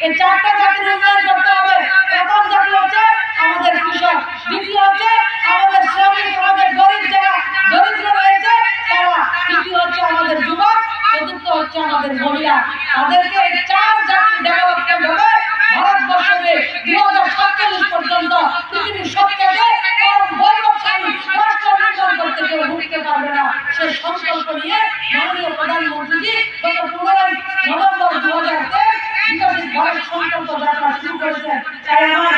এই চারটা জাতির উন্নয়ন করতে হবে। প্রথম জাতি হচ্ছে আমাদের কৃষক, দ্বিতীয় হচ্ছে আমাদের শ্রমিক, আমাদের গরিব যারা দরিদ্র রয়েছে তারা, তৃতীয় হচ্ছে আমাদের যুবক, চতুর্থ হচ্ছে আমাদের মহিলা। তাদেরকে এই চার জাতির ডেভেলপমেন্ট হবে ভারতবর্ষকে 2047 পর্যন্ত পৃথিবীর সবচেয়ে বৈভবশালী রাষ্ট্র নির্মাণ করতে কেউ ঢুকতে পারবে না। সে সংকল্প নিয়ে মাননীয় প্রধানমন্ত্রীজি গত 15 নভেম্বর 2023 বিকশিত ভারত সংকল্প যাত্রা শুরু করেছেন। তাই আমার